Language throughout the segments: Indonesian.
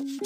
Penggolongan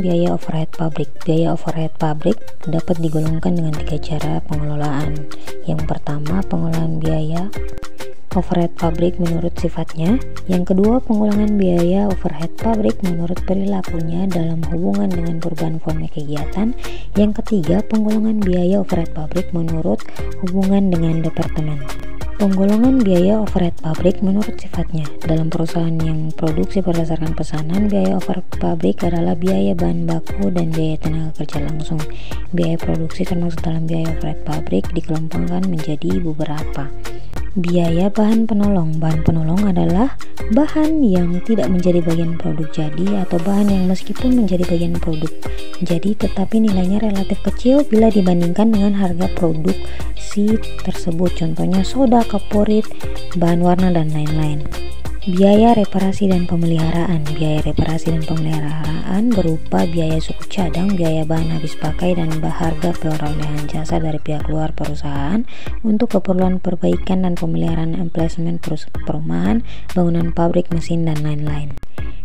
biaya overhead pabrik. Biaya overhead pabrik dapat digolongkan dengan 3 cara pengelolaan. Yang pertama, pengelolaan biaya overhead pabrik menurut sifatnya. Yang kedua, pengulangan biaya overhead pabrik menurut perilakunya dalam hubungan dengan perubahan volume kegiatan. Yang ketiga, pengulangan biaya overhead pabrik menurut hubungan dengan departemen. Penggolongan biaya overhead pabrik menurut sifatnya. Dalam perusahaan yang produksi berdasarkan pesanan, biaya overhead pabrik adalah biaya bahan baku dan biaya tenaga kerja langsung. Biaya produksi termasuk dalam biaya overhead pabrik dikelompokkan menjadi beberapa. Biaya bahan penolong. Bahan penolong adalah bahan yang tidak menjadi bagian produk jadi atau bahan yang meskipun menjadi bagian produk jadi tetapi nilainya relatif kecil bila dibandingkan dengan harga produksi tersebut. Contohnya soda, kaporit, bahan warna, dan lain-lain. Biaya reparasi dan pemeliharaan. Biaya reparasi dan pemeliharaan berupa biaya suku cadang, biaya bahan habis pakai, dan harga perolehan jasa dari pihak luar perusahaan untuk keperluan perbaikan dan pemeliharaan emplasemen perumahan, bangunan pabrik, mesin, dan lain-lain.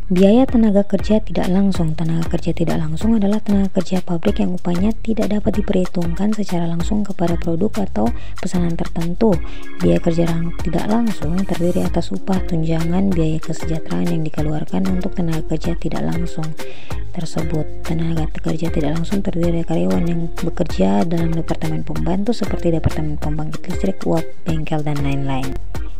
Biaya tenaga kerja tidak langsung. Tenaga kerja tidak langsung adalah tenaga kerja pabrik yang upahnya tidak dapat diperhitungkan secara langsung kepada produk atau pesanan tertentu. Biaya kerja tidak langsung terdiri atas upah, tunjangan, biaya kesejahteraan yang dikeluarkan untuk tenaga kerja tidak langsung tersebut. Tenaga kerja tidak langsung terdiri dari karyawan yang bekerja dalam departemen pembantu seperti departemen pembangkit listrik, uap, bengkel, dan lain-lain.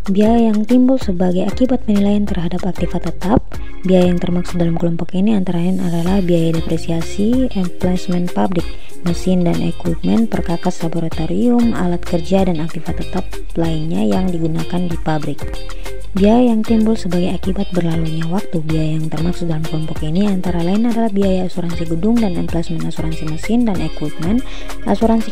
Biaya yang timbul sebagai akibat penilaian terhadap aktiva tetap. Biaya yang termaksud dalam kelompok ini antara lain adalah biaya depresiasi, emplasemen pabrik, mesin dan equipment, perkakas laboratorium, alat kerja, dan aktiva tetap lainnya yang digunakan di pabrik. Biaya yang timbul sebagai akibat berlalunya waktu. Biaya yang termaksud dalam kelompok ini antara lain adalah biaya asuransi gedung dan emplasemen asuransi mesin dan equipment, asuransi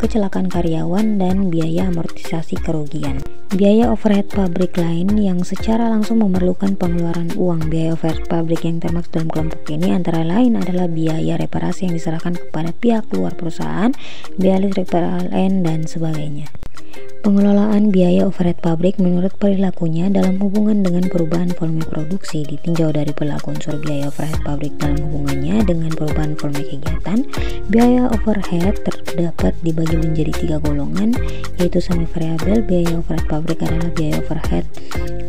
kecelakaan karyawan, dan biaya amortisasi kerugian. Biaya overhead pabrik lain yang secara langsung memerlukan pengeluaran uang. Biaya overhead pabrik yang termaksud dalam kelompok ini antara lain adalah biaya reparasi yang diserahkan kepada pihak luar perusahaan, biaya listrik PLN, dan sebagainya. Pengelolaan biaya overhead pabrik menurut perilakunya dalam hubungan dengan perubahan volume produksi ditinjau dari perilaku unsur biaya overhead pabrik dalam hubungannya dengan perubahan volume kegiatan. Biaya overhead terdapat dibagi menjadi 3 golongan, yaitu semi variabel. Biaya overhead pabrik adalah biaya overhead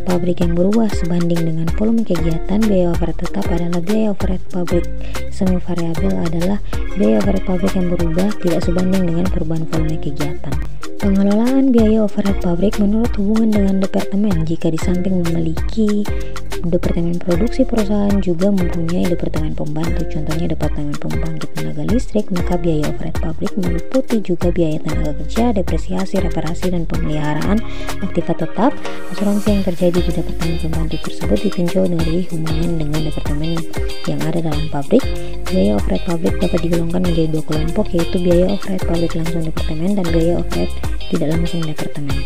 pabrik yang berubah sebanding dengan volume kegiatan. Biaya overhead tetap adalah biaya overhead pabrik. Semi variabel adalah biaya overhead pabrik yang berubah tidak sebanding dengan perubahan volume kegiatan. Pengelolaan biaya overhead pabrik menurut hubungan dengan departemen. Jika di samping memiliki departemen produksi, perusahaan juga mempunyai departemen pembantu, contohnya departemen pembangkit tenaga listrik, maka biaya overhead pabrik meliputi juga biaya tenaga kerja, depresiasi, reparasi, dan pemeliharaan aktiva tetap. Asuransi yang terjadi di departemen pembantu tersebut ditinjau dari hubungan dengan departemen yang ada dalam pabrik. Biaya overhead pabrik dapat digolongkan menjadi 2 kelompok, yaitu biaya overhead pabrik langsung departemen dan biaya overhead tidak langsung departemen.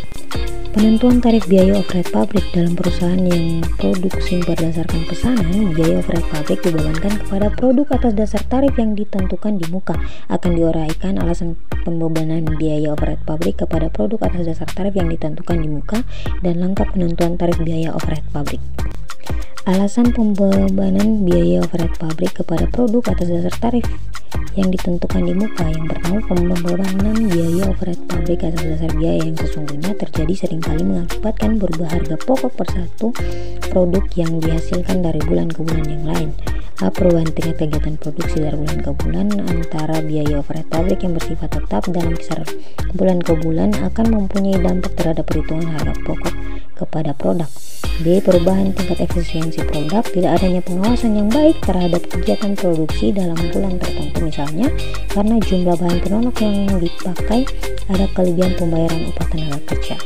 Penentuan tarif biaya overhead pabrik dalam perusahaan yang produksi berdasarkan pesanan. Biaya overhead pabrik dibebankan kepada produk atas dasar tarif yang ditentukan di muka. Akan diuraikan alasan pembebanan biaya overhead pabrik kepada produk atas dasar tarif yang ditentukan di muka dan lengkap penentuan tarif biaya overhead pabrik. Alasan pembebanan biaya overhead pabrik kepada produk atas dasar tarif yang ditentukan di muka. Yang pertama, pembebanan biaya overhead pabrik atas dasar biaya yang sesungguhnya terjadi seringkali mengakibatkan berubah harga pokok per satu produk yang dihasilkan dari bulan ke bulan yang lain. A. Perubahan tingkat kegiatan produksi dari bulan ke bulan antara biaya overhead pabrik yang bersifat tetap dalam kisaran bulan ke bulan akan mempunyai dampak terhadap perhitungan harga pokok kepada produk. B. Perubahan tingkat efisiensi produk. Tidak adanya pengawasan yang baik terhadap kegiatan produksi dalam bulan tertentu, misalnya karena jumlah bahan penolok yang dipakai, ada kelebihan pembayaran upah tenaga kerja.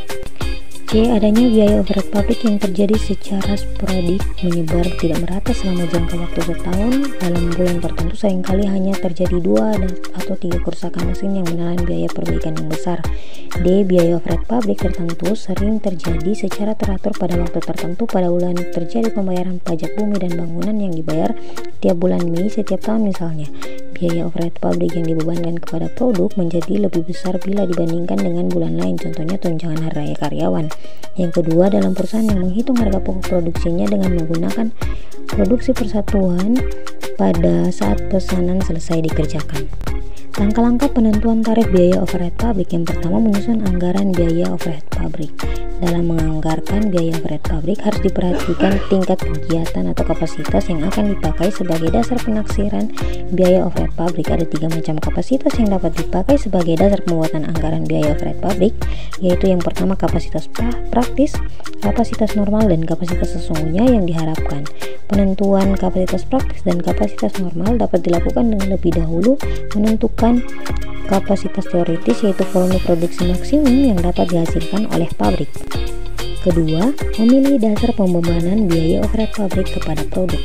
C. Adanya biaya overhead pabrik yang terjadi secara sporadik, menyebar tidak merata selama jangka waktu setahun. Dalam bulan tertentu seringkali hanya terjadi 2 atau 3 kerusakan mesin yang menelan biaya perbaikan yang besar. D. Biaya overhead pabrik tertentu sering terjadi secara teratur pada waktu tertentu. Pada bulan terjadi pembayaran pajak bumi dan bangunan yang dibayar tiap bulan Mei setiap tahun misalnya. Biaya overhead pabrik yang dibebankan kepada produk menjadi lebih besar bila dibandingkan dengan bulan lain, contohnya tunjangan hari raya karyawan. Yang kedua, dalam perusahaan yang menghitung harga pokok produksinya dengan menggunakan produksi persatuan pada saat pesanan selesai dikerjakan. Langkah-langkah penentuan tarif biaya overhead pabrik. Yang pertama, menyusun anggaran biaya overhead pabrik. Dalam menganggarkan biaya overhead pabrik harus diperhatikan tingkat kegiatan atau kapasitas yang akan dipakai sebagai dasar penaksiran biaya overhead pabrik. Ada 3 macam kapasitas yang dapat dipakai sebagai dasar pembuatan anggaran biaya overhead pabrik, yaitu yang pertama kapasitas praktis, kapasitas normal, dan kapasitas sesungguhnya yang diharapkan. Penentuan kapasitas praktis dan kapasitas normal dapat dilakukan dengan lebih dahulu menentukan kapasitas teoritis, yaitu volume produksi maksimum yang dapat dihasilkan oleh pabrik. Kedua, memilih dasar pembebanan biaya overhead pabrik kepada produk.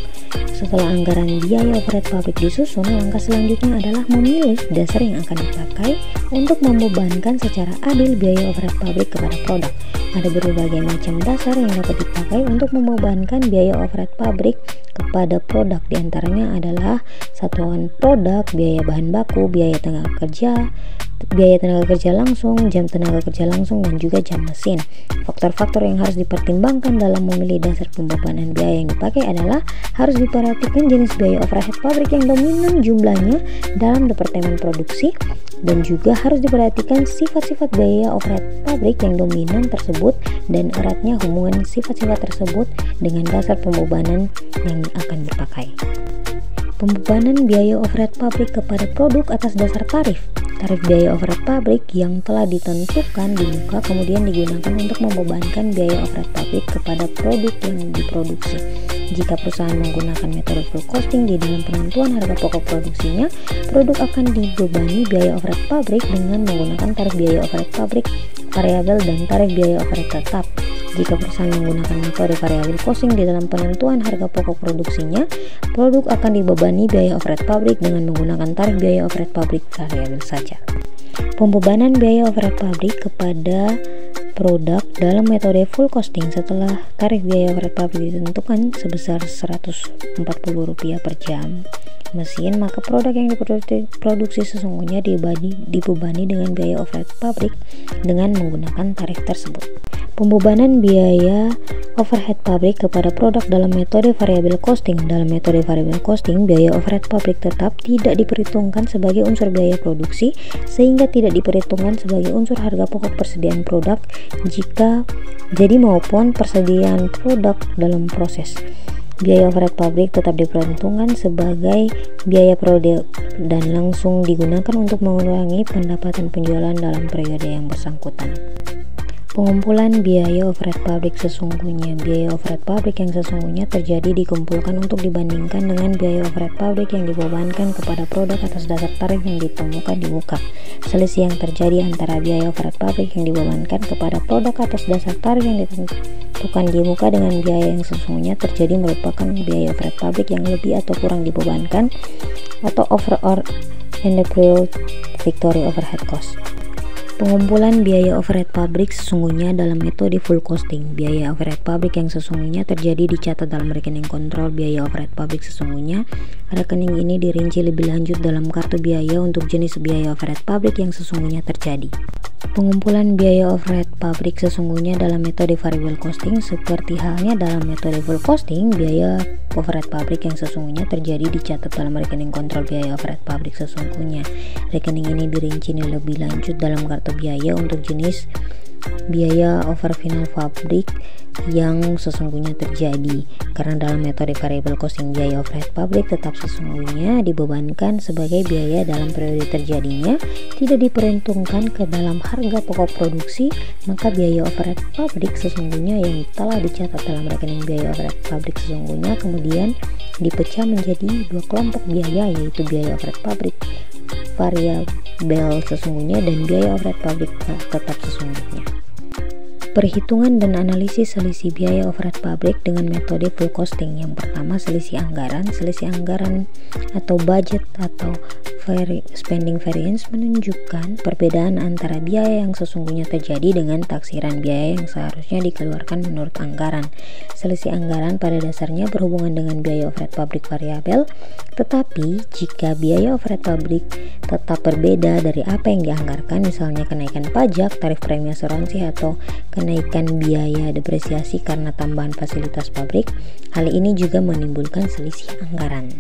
Setelah anggaran biaya overhead pabrik disusun, langkah selanjutnya adalah memilih dasar yang akan dipakai untuk membebankan secara adil biaya overhead pabrik kepada produk. Ada berbagai macam dasar yang dapat dipakai untuk membebankan biaya overhead pabrik kepada produk. Di antaranya adalah satuan produk, biaya bahan baku, biaya tenaga kerja langsung, jam tenaga kerja langsung, dan juga jam mesin. Faktor-faktor yang harus dipertimbangkan dalam memilih dasar pembebanan biaya yang dipakai adalah harus diperhatikan jenis biaya overhead pabrik yang dominan jumlahnya dalam departemen produksi, dan juga harus diperhatikan sifat-sifat biaya overhead pabrik yang dominan tersebut dan eratnya hubungan sifat-sifat tersebut dengan dasar pembebanan yang akan dipakai. Pembebanan biaya overhead pabrik kepada produk atas dasar tarif. Tarif biaya overhead pabrik yang telah ditentukan dibuka kemudian digunakan untuk membebankan biaya overhead pabrik kepada produk yang diproduksi. Jika perusahaan menggunakan metode full costing di dalam penentuan harga pokok produksinya, produk akan dibebani biaya overhead pabrik dengan menggunakan tarif biaya overhead pabrik variabel dan tarif biaya overhead tetap. Jika perusahaan menggunakan metode variabel costing di dalam penentuan harga pokok produksinya, produk akan dibebani biaya overhead pabrik dengan menggunakan tarif biaya overhead pabrik variabel saja. Pembebanan biaya overhead pabrik kepada produk dalam metode full costing. Setelah tarif biaya overhead pabrik ditentukan sebesar Rp140 per jam mesin, maka produk yang diproduksi sesungguhnya dibebani dengan biaya overhead pabrik dengan menggunakan tarif tersebut. Pembebanan biaya overhead pabrik kepada produk dalam metode variabel costing. Dalam metode variabel costing, biaya overhead pabrik tetap tidak diperhitungkan sebagai unsur biaya produksi, sehingga tidak diperhitungkan sebagai unsur harga pokok persediaan produk jika jadi maupun persediaan produk dalam proses. Biaya overhead pabrik tetap diperhitungkan sebagai biaya produk dan langsung digunakan untuk mengurangi pendapatan penjualan dalam periode yang bersangkutan. Pengumpulan biaya overhead pabrik sesungguhnya. Biaya overhead pabrik yang sesungguhnya terjadi dikumpulkan untuk dibandingkan dengan biaya overhead pabrik yang dibebankan kepada produk atas dasar tarif yang ditemukan di muka. Selisih yang terjadi antara biaya overhead pabrik yang dibebankan kepada produk atas dasar tarif yang ditentukan di muka dengan biaya yang sesungguhnya terjadi merupakan biaya overhead pabrik yang lebih atau kurang dibebankan, atau over or and the real victory overhead cost. Pengumpulan biaya overhead pabrik sesungguhnya dalam metode full costing. Biaya overhead pabrik yang sesungguhnya terjadi dicatat dalam rekening kontrol biaya overhead pabrik sesungguhnya. Rekening ini dirinci lebih lanjut dalam kartu biaya untuk jenis biaya overhead pabrik yang sesungguhnya terjadi. Pengumpulan biaya overhead pabrik sesungguhnya dalam metode variable costing. Seperti halnya dalam metode full costing, biaya overhead pabrik yang sesungguhnya terjadi dicatat dalam rekening kontrol biaya overhead pabrik sesungguhnya. Rekening ini dirinci lebih lanjut dalam kartu biaya untuk jenis biaya over final pabrik yang sesungguhnya terjadi. Karena dalam metode variable costing, biaya overhead pabrik tetap sesungguhnya dibebankan sebagai biaya dalam periode terjadinya, tidak diperhitungkan ke dalam harga pokok produksi, maka biaya overhead pabrik sesungguhnya yang telah dicatat dalam rekening biaya overhead pabrik sesungguhnya kemudian dipecah menjadi dua kelompok biaya, yaitu biaya overhead pabrik variabel sesungguhnya dan biaya overhead pabrik tetap sesungguhnya. Perhitungan dan analisis selisih biaya overhead pabrik dengan metode full costing. Yang pertama, selisih anggaran atau budget atau spending variance menunjukkan perbedaan antara biaya yang sesungguhnya terjadi dengan taksiran biaya yang seharusnya dikeluarkan menurut anggaran. Selisih anggaran pada dasarnya berhubungan dengan biaya overhead pabrik variabel, tetapi jika biaya overhead pabrik tetap berbeda dari apa yang dianggarkan, misalnya kenaikan pajak, tarif premi asuransi, atau kenaikan biaya depresiasi karena tambahan fasilitas pabrik, hal ini juga menimbulkan selisih anggaran.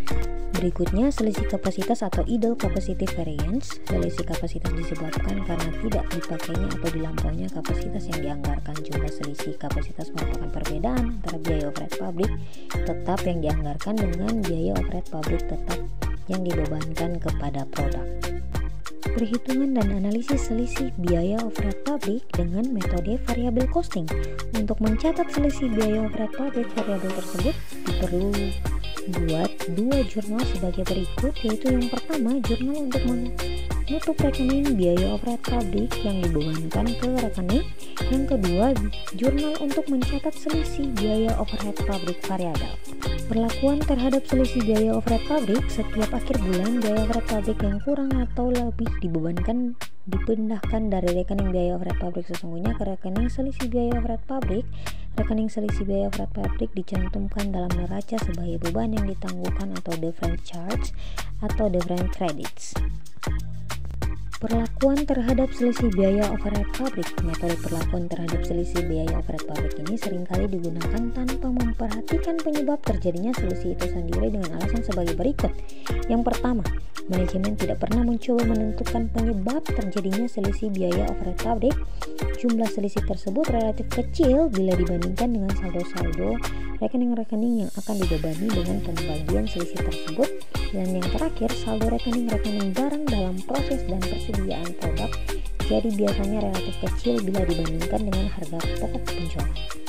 Berikutnya, selisih kapasitas atau idle capacity variance. Selisih kapasitas disebabkan karena tidak dipakainya atau dilampauinya kapasitas yang dianggarkan. Jumlah selisih kapasitas merupakan perbedaan antara biaya overhead pabrik tetap yang dianggarkan dengan biaya overhead pabrik tetap yang dibebankan kepada produk. Perhitungan dan analisis selisih biaya overhead pabrik dengan metode variable costing. Untuk mencatat selisih biaya overhead pabrik variabel tersebut diperlu buat dua jurnal sebagai berikut, yaitu yang pertama, jurnal untuk menutup rekening biaya overhead pabrik yang dibebankan ke rekening. Yang kedua, jurnal untuk mencatat selisih biaya overhead pabrik variabel. Perlakuan terhadap selisih biaya overhead pabrik: setiap akhir bulan biaya overhead pabrik yang kurang atau lebih dipindahkan dari rekening biaya overhead pabrik sesungguhnya ke rekening selisih biaya overhead pabrik. Rekening selisih biaya overhead pabrik dicantumkan dalam neraca sebagai beban yang ditangguhkan atau deferred charge atau deferred credits. Perlakuan terhadap selisih biaya overhead pabrik. Metode perlakuan terhadap selisih biaya overhead pabrik ini seringkali digunakan tanpa memperhatikan penyebab terjadinya selisih itu sendiri dengan alasan sebagai berikut. Yang pertama, manajemen tidak pernah mencoba menentukan penyebab terjadinya selisih biaya overhead pabrik. Jumlah selisih tersebut relatif kecil bila dibandingkan dengan saldo-saldo rekening-rekening yang akan dibebani dengan pembagian selisih tersebut. Dan yang terakhir, saldo rekening-rekening barang dalam proses dan persediaan produk jadi biasanya relatif kecil bila dibandingkan dengan harga pokok penjualan.